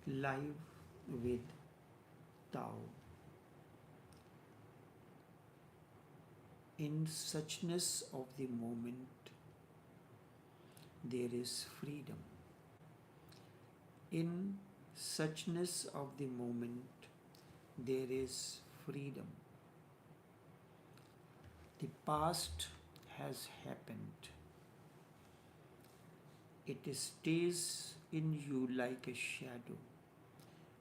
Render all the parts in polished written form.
live with Tao. In suchness of the moment, there is freedom. In suchness of the moment, there is freedom. The past has happened. It stays in you like a shadow.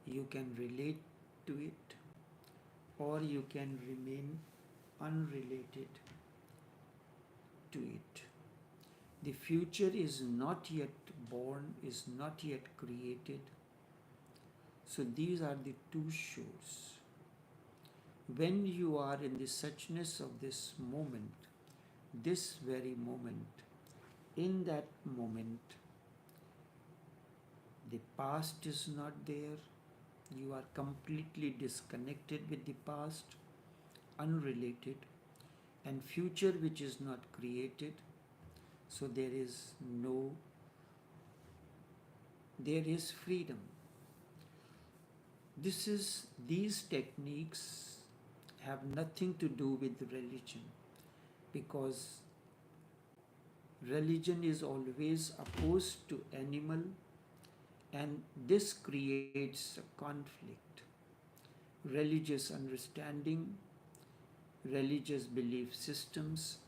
You can relate to it, or you can remain unrelated to it. The future is not yet born, is not yet created. So these are the two shores. When you are in the suchness of this moment, this very moment, in that moment, the past is not there. You are completely disconnected with the past, unrelated, and future which is not created. So there is freedom. These techniques have nothing to do with religion, because religion is always opposed to animal, and this creates a conflict. Religious understanding, religious belief systems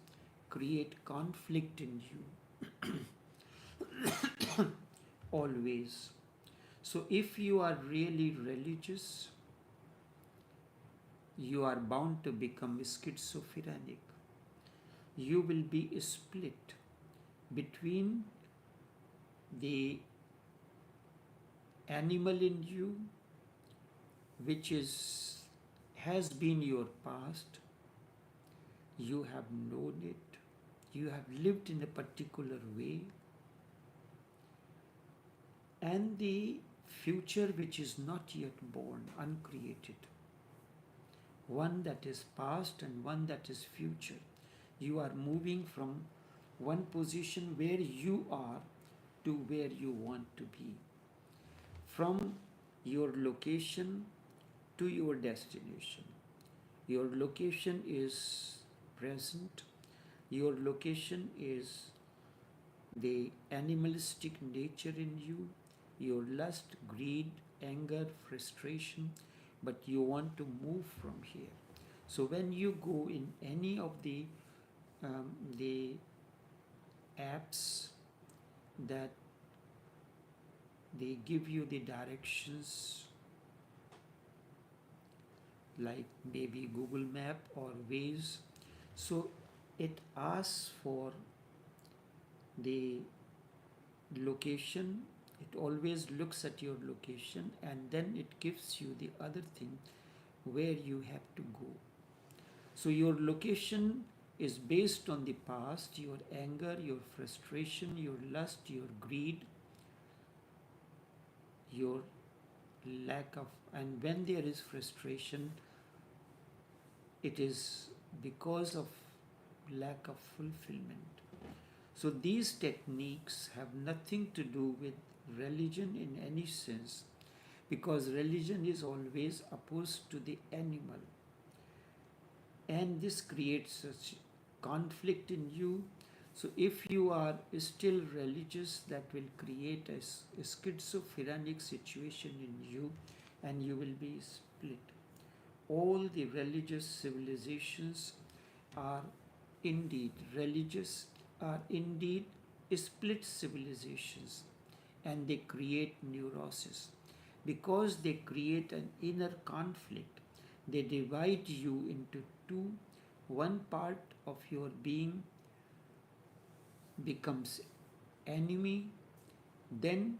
create conflict in you always. So if you are really religious, you are bound to become schizophrenic. You will be split between the animal in you, which has been your past. You have known it. You have lived in a particular way, and the future which is not yet born, uncreated, one that is past and one that is future. You are moving from one position where you are to where you want to be, from your location to your destination. Your location is present. Your location is the animalistic nature in you, your lust, greed, anger, frustration, but you want to move from here. So when you go in any of the apps that they give you the directions, like maybe Google Map or Waze, so it asks for the location. It always looks at your location, and then it gives you the other thing where you have to go. So your location is based on the past, your anger, your frustration, your lust, your greed, your lack of, and when there is frustration, it is because of lack of fulfillment. So these techniques have nothing to do with religion in any sense, because religion is always opposed to the animal, and this creates such conflict in you. So if you are still religious, that will create a schizophrenic situation in you, and you will be split. All the religious civilizations are indeed religious, are indeed split civilizations, and they create neurosis because they create an inner conflict. They divide you into two. One part of your being becomes enemy, then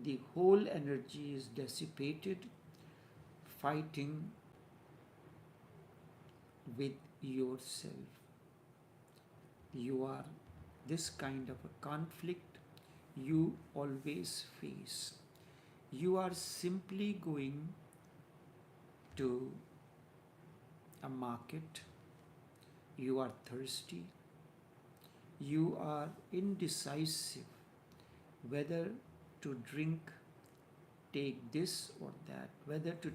the whole energy is dissipated fighting with yourself. You are this kind of a conflict you always face. You are simply going to a market, you are thirsty, you are indecisive whether to drink take this or that, whether to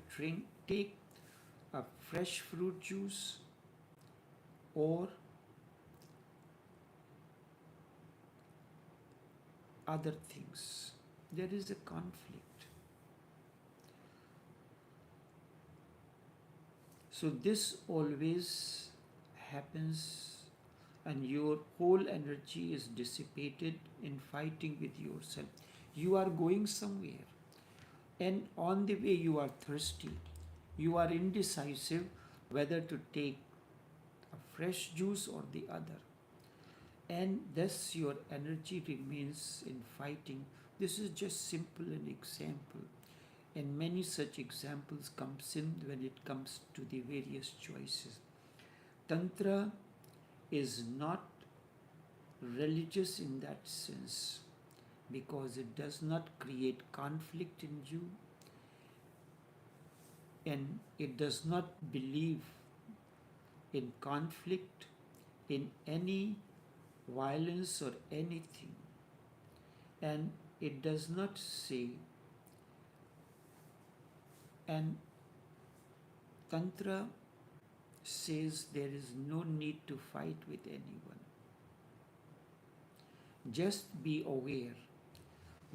take a fresh fruit juice or other things. There is a conflict. So this always happens, and your whole energy is dissipated in fighting with yourself. You are going somewhere, and on the way you are thirsty. You are indecisive whether to take a fresh juice or the other, and thus your energy remains in fighting. This is just simple an example, and many such examples comes in when it comes to the various choices. Tantra is not religious in that sense because it does not create conflict in you, and it does not believe in conflict, in any violence or anything, and it does not say, and Tantra says there is no need to fight with anyone. Just be aware.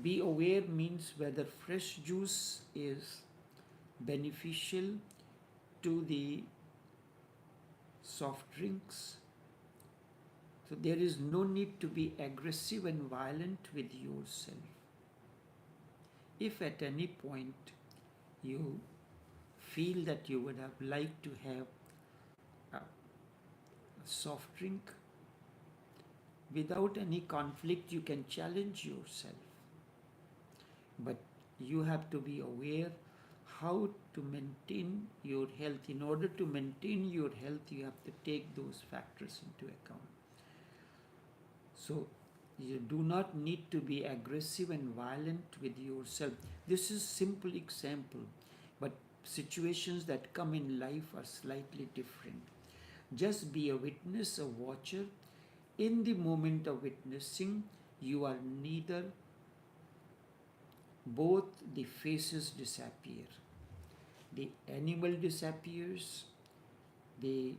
Be aware means whether fresh juice is beneficial to the soft drinks. So there is no need to be aggressive and violent with yourself. If at any point you feel that you would have liked to have a soft drink, without any conflict you can challenge yourself. But you have to be aware how to maintain your health. In order to maintain your health, you have to take those factors into account. So you do not need to be aggressive and violent with yourself. This is simple example, but situations that come in life are slightly different. Just be a witness, a watcher. In the moment of witnessing, you are neither. Both the faces disappear. The animal disappears, the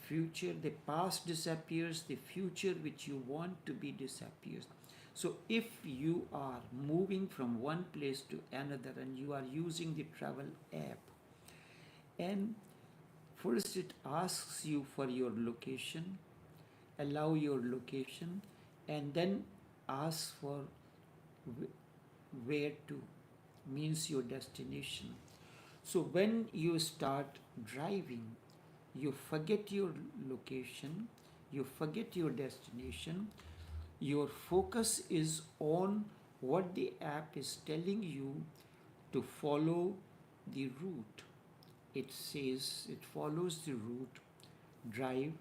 future, the past disappears, the future which you want to be disappears. So if you are moving from one place to another and you are using the travel app, and first it asks you for your location, allow your location, and then asks for where to, means your destination. So when you start driving, you forget your location, you forget your destination, your focus is on what the app is telling you to follow the route. It says it follows the route, drive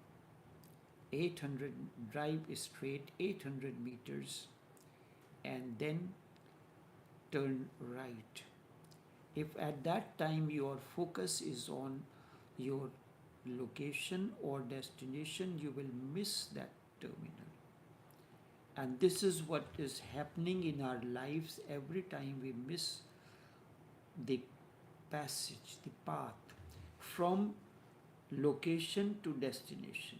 800, drive straight 800 meters and then turn right. If at that time your focus is on your location or destination, you will miss that terminal. And this is what is happening in our lives every time we miss the passage, the path from location to destination.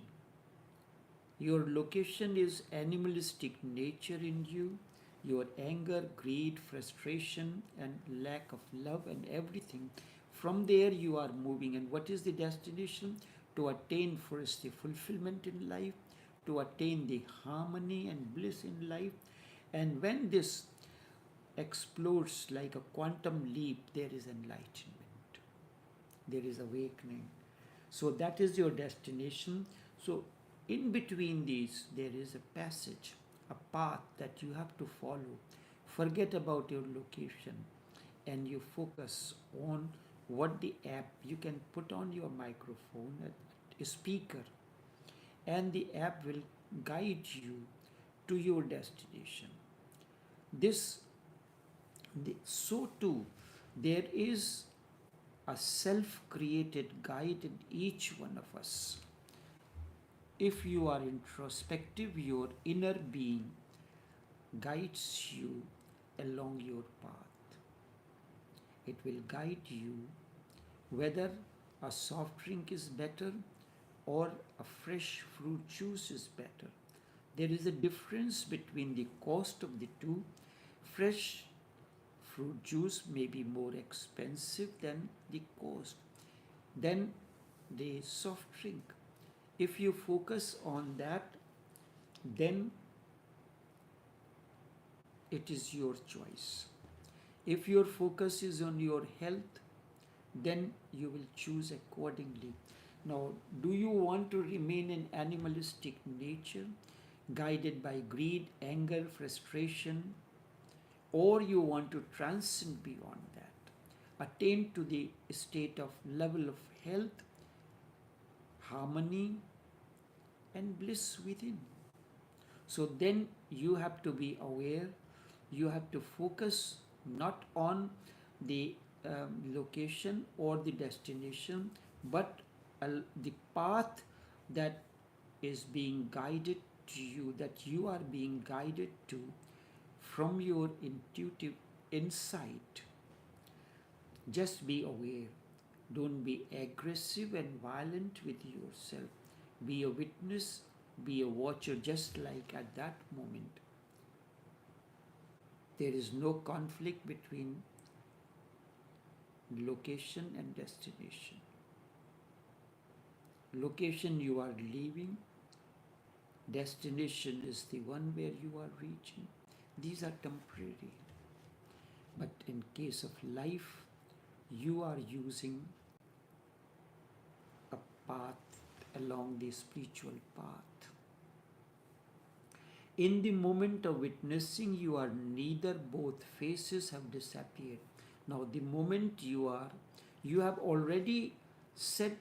Your location is animalistic nature in you, your anger, greed, frustration, and lack of love and everything. From there you are moving. And what is the destination? To attain first the fulfillment in life, to attain the harmony and bliss in life. And when this explodes like a quantum leap, there is enlightenment, there is awakening. So that is your destination. So in between these, there is a passage, a path that you have to follow. Forget about your location and you focus on what the app, you can put on your microphone, a speaker, and the app will guide you to your destination. So too, there is a self-created guide in each one of us. If you are introspective, your inner being guides you along your path. It will guide you whether a soft drink is better or a fresh fruit juice is better. There is a difference between the cost of the two. Fresh fruit juice may be more expensive than the cost, than the soft drink. If you focus on that, then it is your choice. If your focus is on your health, then you will choose accordingly. Now, do you want to remain in animalistic nature, guided by greed, anger, frustration, or you want to transcend beyond that, attain to the state of level of health, harmony, and bliss within? So then you have to be aware, you have to focus not on the location or the destination, but the path that is being guided to you, that you are being guided to from your intuitive insight. Just be aware. Don't be aggressive and violent with yourself. Be a witness, be a watcher, just like at that moment. There is no conflict between location and destination. Location you are leaving, destination is the one where you are reaching. These are temporary. But in case of life, you are using a path along the spiritual path. In the moment of witnessing, you are neither, both faces have disappeared. Now the moment you have already set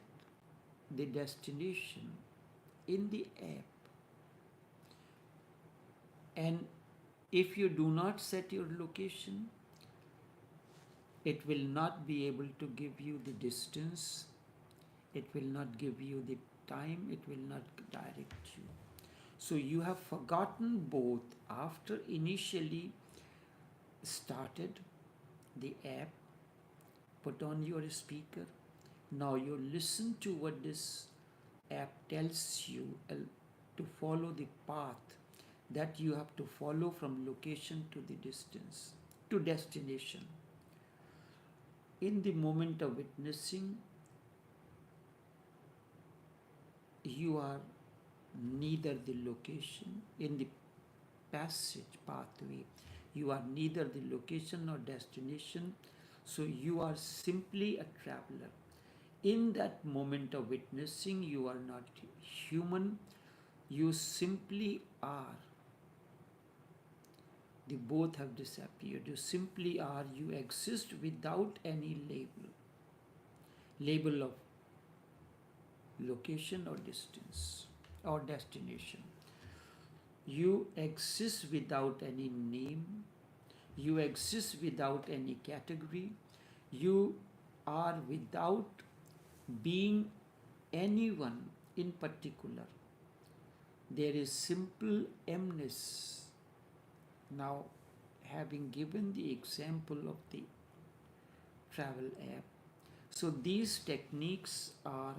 the destination in the app. And if you do not set your location, it will not be able to give you the distance, it will not give you the time, it will not direct you. So you have forgotten both after initially started the app, put on your speaker. Now you listen to what this app tells you to follow the path that you have to follow from location to the distance, to destination. In the moment of witnessing, you are neither the location. In the passage pathway, you are neither the location nor destination, so you are simply a traveler. In that moment of witnessing, you are not human, you simply are. The both have disappeared. You simply are, you exist without any label of location or distance or destination. You exist without any name, you exist without any category, you are without being anyone in particular. There is simple emness. Now, having given the example of the travel app, so these techniques are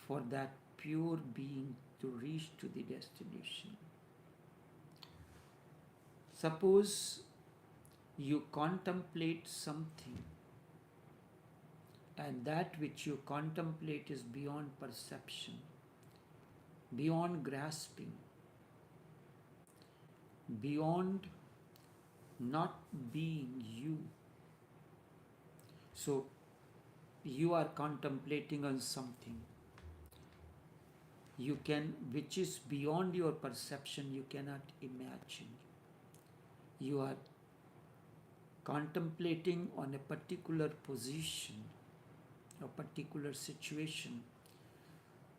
for that pure being to reach to the destination. Suppose you contemplate something, and that which you contemplate is beyond perception, beyond grasping, beyond not being you. So you are contemplating on something which is beyond your perception, you cannot imagine. You are contemplating on a particular position, a particular situation,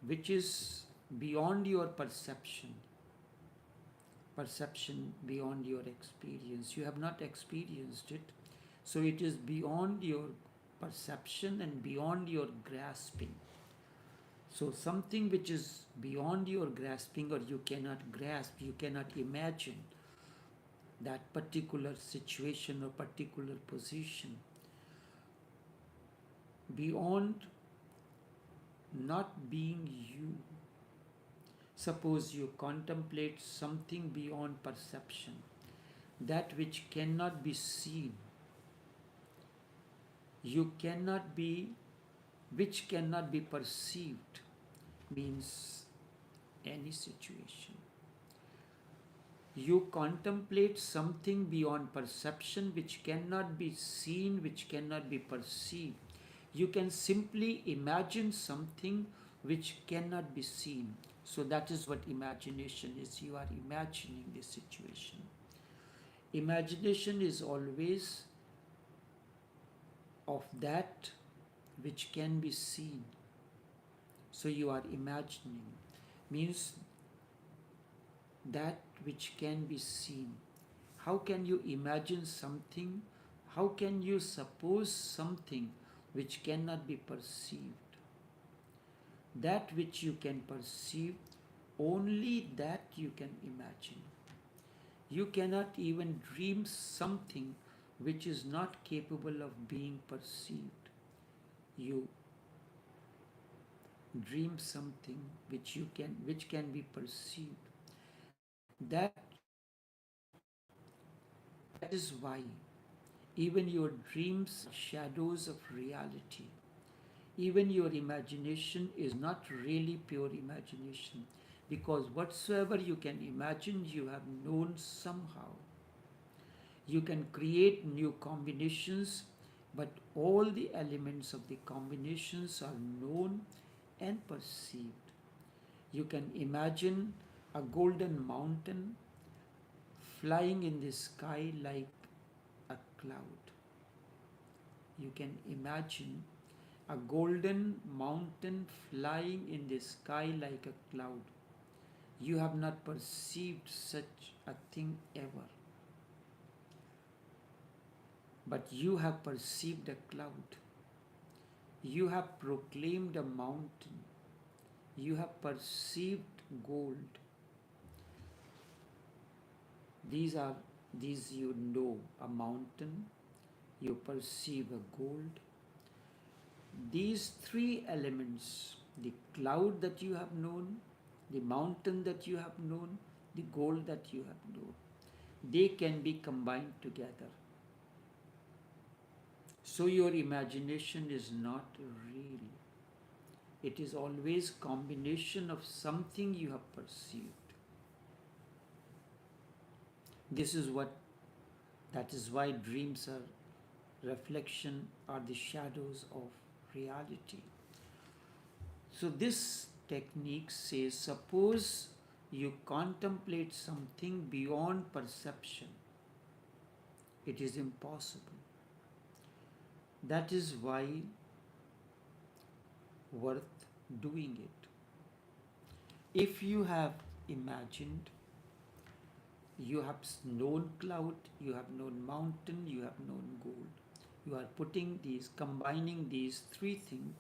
which is beyond your perception beyond your experience. You have not experienced it, so it is beyond your perception and beyond your grasping. So something which is beyond your grasping, or you cannot grasp, you cannot imagine, that particular situation or particular position, beyond not being you. Suppose you contemplate something beyond perception, that which cannot be seen, you cannot be, which cannot be perceived, means any situation. You contemplate something beyond perception which cannot be seen, which cannot be perceived. You can simply imagine something which cannot be seen. So that is what imagination is. You are imagining the situation. Imagination is always of that which can be seen. So you are imagining, means that which can be seen. How can you imagine something? How can you suppose something which cannot be perceived? That which you can perceive, only that you can imagine. You cannot even dream something which is not capable of being perceived. You dream something which can be perceived. That is why even your dreams are shadows of reality. Even your imagination is not really pure imagination, because whatsoever you can imagine, you have known somehow. You can create new combinations, but all the elements of the combinations are known and perceived. You can imagine a golden mountain flying in the sky like a cloud. You can imagine a golden mountain flying in the sky like a cloud. You have not perceived such a thing ever. But you have perceived a cloud. You have proclaimed a mountain. You have perceived gold. These you know, a mountain, you perceive a gold. These three elements, the cloud that you have known, the mountain that you have known, the gold that you have known, they can be combined together. So your imagination is not real. It is always combination of something you have perceived. That is why dreams are reflection, are the shadows of reality. So this technique says, suppose you contemplate something beyond perception. It is impossible. That is why worth doing it. If you have imagined, you have known cloud, you have known mountain, you have known gold. You are combining these three things.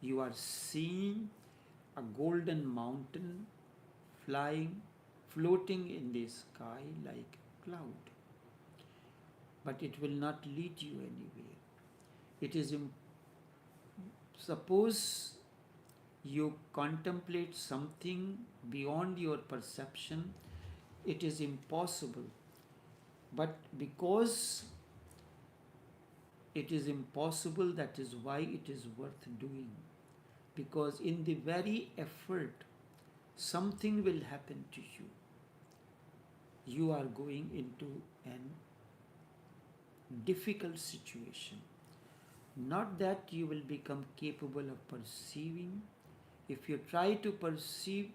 You are seeing a golden mountain floating in the sky like a cloud. But it will not lead you anywhere. Suppose you contemplate something beyond your perception, it is impossible. But because it is impossible, that is why it is worth doing. Because in the very effort, something will happen to you. You are going into an difficult situation. Not that you will become capable of perceiving. If you try to perceive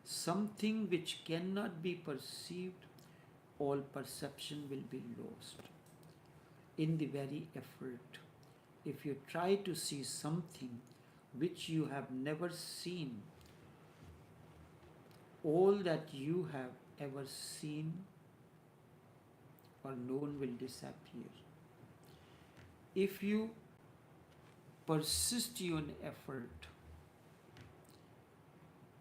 something which cannot be perceived, all perception will be lost. In the very effort, if you try to see something which you have never seen, all that you have ever seen or known will disappear. If you persist in effort,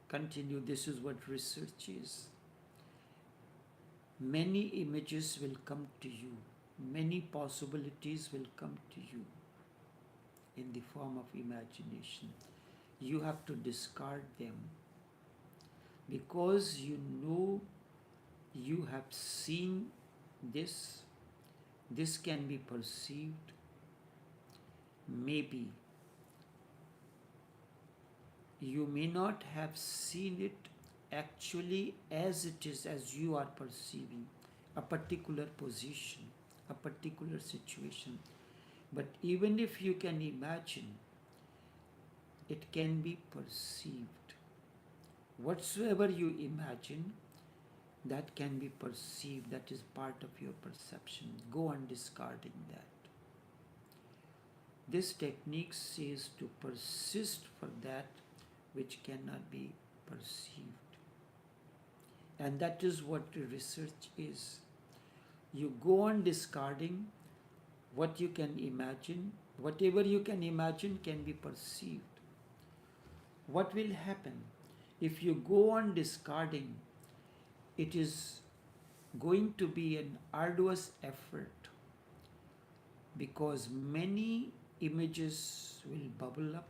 continue, this is what research is. many images will come to you, many possibilities will come to you in the form of imagination. You have to discard them because you know you have seen this, this can be perceived. Maybe you may not have seen it actually as it is, as you are perceiving a particular position, a particular situation. But even if you can imagine, it can be perceived. Whatsoever you imagine, that can be perceived, that is part of your perception. Go on discarding that. This technique says to persist for that which cannot be perceived. And that is what research is. You go on discarding what you can imagine. Whatever you can imagine can be perceived. What will happen? If you go on discarding, it is going to be an arduous effort because many images will bubble up,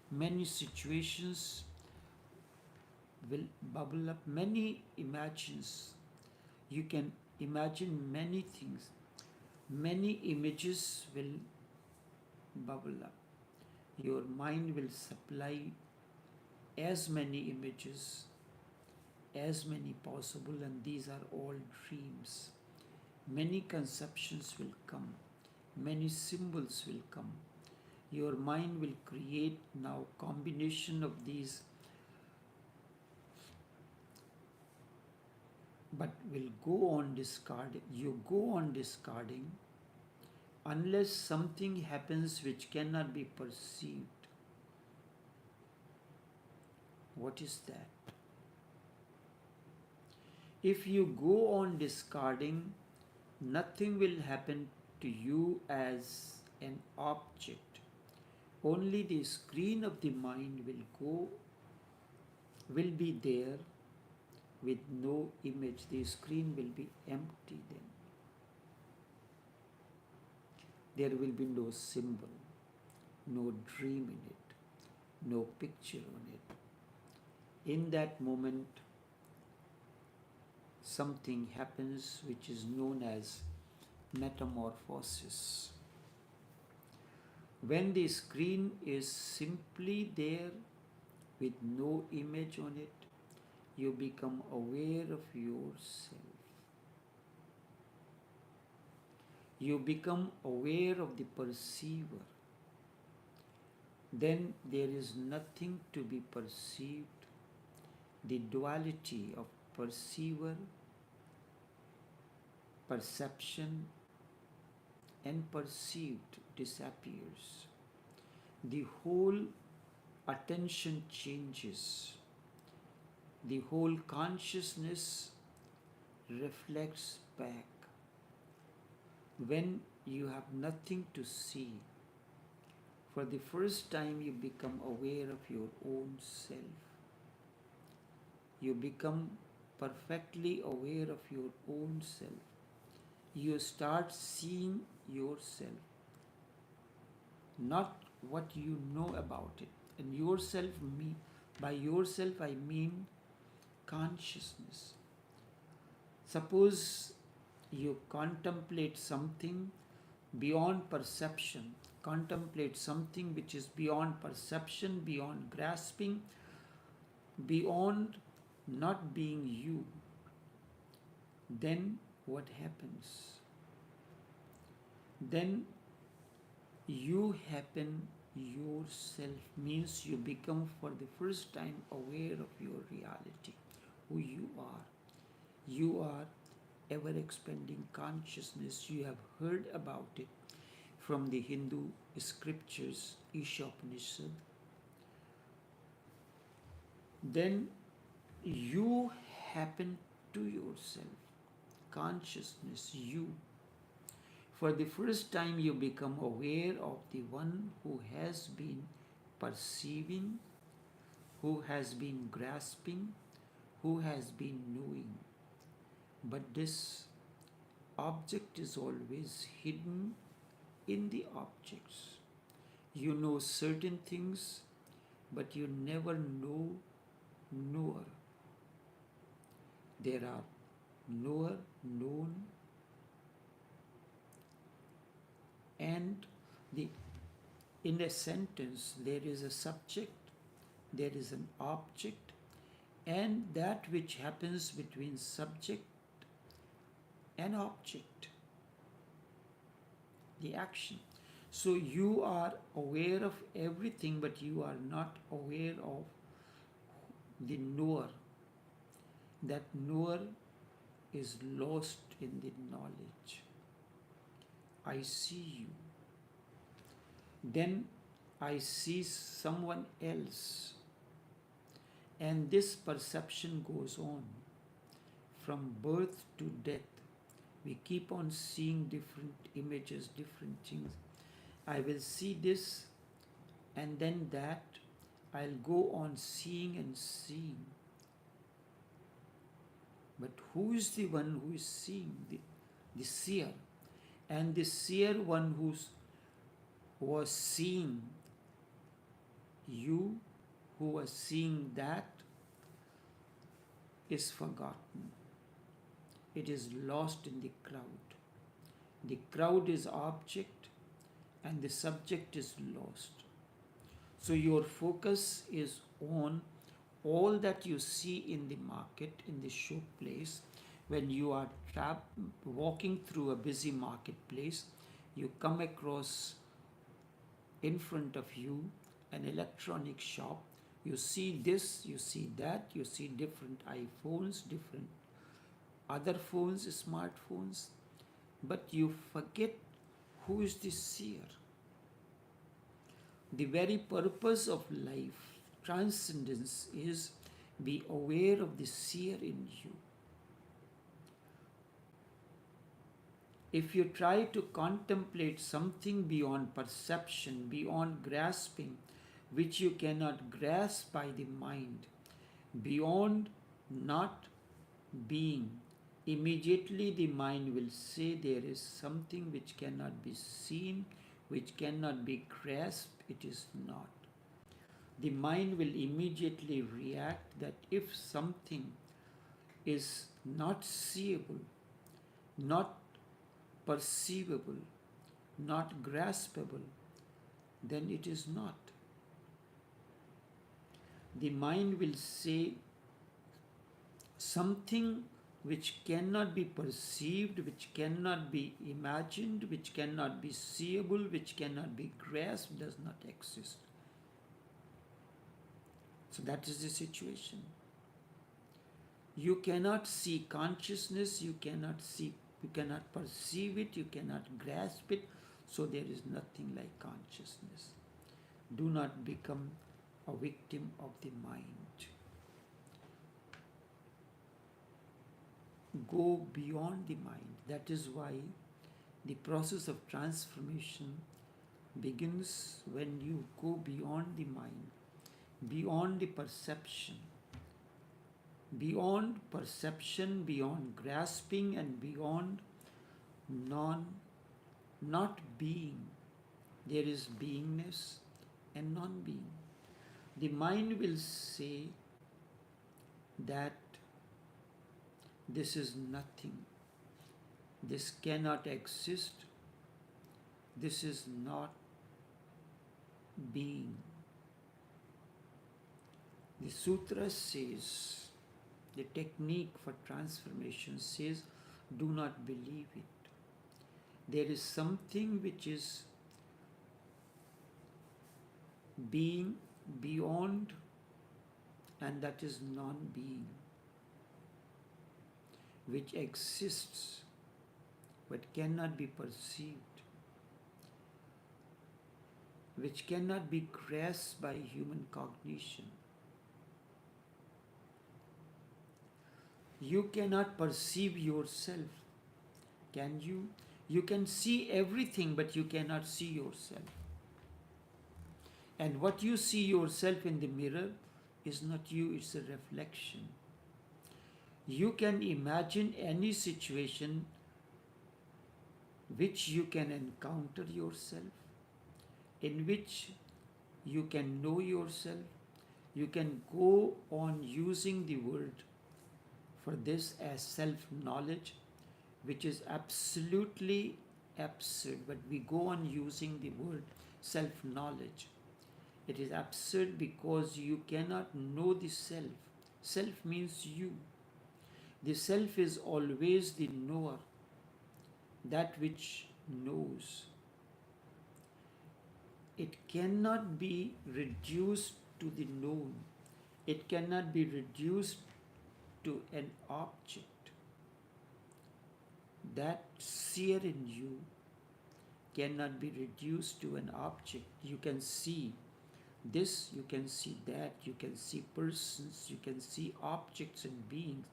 many situations will bubble up, many imagines. You can imagine many things, many images will bubble up. Your mind will supply as many images, as many possible, and these are all dreams. Many conceptions will come, many symbols will come. Your mind will create now combination of these, but will go on discarding. You go on discarding unless something happens which cannot be perceived. What is that? If you go on discarding, nothing will happen to you as an object. Only the screen of the mind will be there with no image. The screen will be empty then. There will be no symbol, no dream in it, no picture on it. In that moment, something happens which is known as metamorphosis. When the screen is simply there with no image on it, you become aware of yourself. You become aware of the perceiver. Then there is nothing to be perceived. The duality of perceiver, perception, and perceived disappears. The whole attention changes. The whole consciousness reflects back. When you have nothing to see, for the first time you become aware of your own self. You become perfectly aware of your own self. You start seeing yourself, not what you know about it. And yourself, by yourself I mean consciousness. Suppose you contemplate something beyond perception, contemplate something which is beyond perception, beyond grasping, beyond not being you. Then what happens? Then you happen yourself, means you become for the first time aware of your reality, who you are. You are ever expanding consciousness. You have heard about it from the Hindu scriptures, Ishopanishad. Then you happen to yourself, consciousness, you. For the first time you become aware of the one who has been perceiving, who has been grasping, who has been knowing. but this object is always hidden in the objects. You know certain things, but you never know knower. There are knower, known, and the in a sentence there is a subject, there is an object, and that which happens between subject and object, the action. So you are aware of everything, but you are not aware of the knower. That knower is lost in the knowledge. I see you. Then I see someone else. And this perception goes on from birth to death. We keep on seeing different images, different things. I will see this and then that. I'll go on seeing and seeing. But who is the one who is seeing? The seer. And the seer one who was seeing you, who was seeing that, is forgotten. It is lost in the crowd. The crowd is object and the subject is lost. So your focus is on all that you see in the market, in the showplace. When you are walking through a busy marketplace, you come across in front of you an electronic shop. You see this, you see that, you see different iPhones, different other phones, smartphones, but you forget who is the seer. The very purpose of life, transcendence, is be aware of the seer in you. If you try to contemplate something beyond perception, beyond grasping, which you cannot grasp by the mind, beyond not being, immediately the mind will say there is something which cannot be seen, which cannot be grasped, it is not. The mind will immediately react that if something is not seeable, not perceivable, not graspable, then it is not. The mind will say something which cannot be perceived, which cannot be imagined, which cannot be seeable, which cannot be grasped, does not exist. So that is the situation. You cannot see consciousness, you cannot perceive it, you cannot grasp it, so there is nothing like consciousness. Do not become a victim of the mind. Go beyond the mind. That is why the process of transformation begins when you go beyond the mind, beyond the perception. Beyond perception, beyond grasping, and beyond not being. There is beingness and non-being. The mind will say that this is nothing, this cannot exist, this is not being. The sutra says, the technique for transformation says, do not believe it. There is something which is being beyond, and that is non-being, which exists but cannot be perceived, which cannot be grasped by human cognition. You cannot perceive yourself, can you? You can see everything, but you cannot see yourself. And what you see yourself in the mirror is not you, it's a reflection. You can imagine any situation which you can encounter yourself, in which you can know yourself. You can go on using the word for this as self-knowledge, which is absolutely absurd, but we go on using the word self-knowledge. It is absurd because you cannot know the self. Self means you. The self is always the knower, that which knows. It cannot be reduced to the known. It cannot be reduced to an object. That seer in you cannot be reduced to an object. You can see this, you can see that, you can see persons, you can see objects and beings,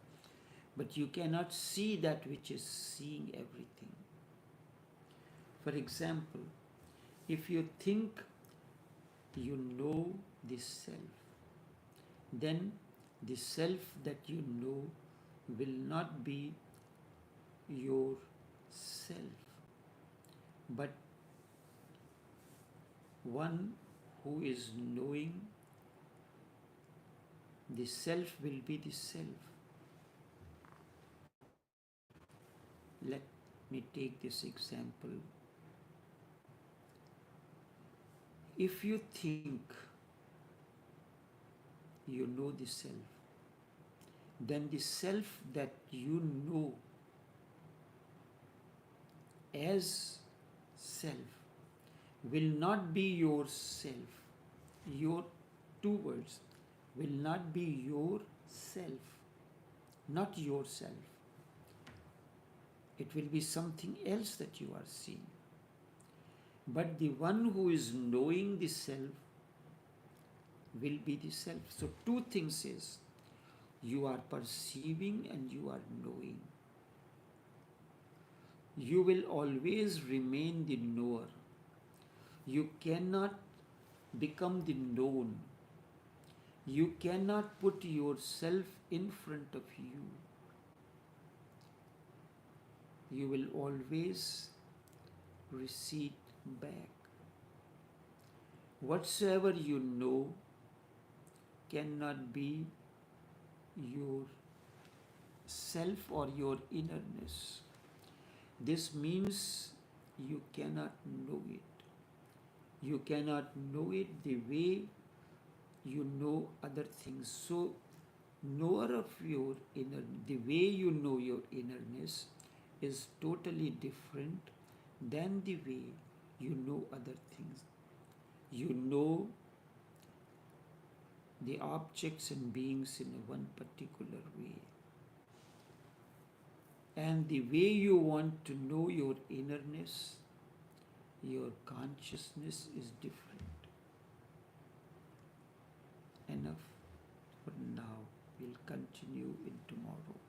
but you cannot see that which is seeing everything. For example, if you think you know the self, then the self that you know will not be your self, but one who is knowing the self will be the self. Let me take this example. If you think you know the self, then the self that you know as self will not be your self. Your two words will not be your self, not yourself. It will be something else that you are seeing. But the one who is knowing the self will be the self. So two things is, you are perceiving and you are knowing. You will always remain the knower. You cannot become the known. You cannot put yourself in front of you. You will always recede back. Whatsoever you know cannot be your self or your innerness. This means you cannot know it. You cannot know it the way you know other things. So, knower of your inner, the way you know your innerness is totally different than the way you know other things. You know the objects and beings in one particular way. And the way you want to know your innerness, your consciousness is different. Enough for now. We'll continue in tomorrow.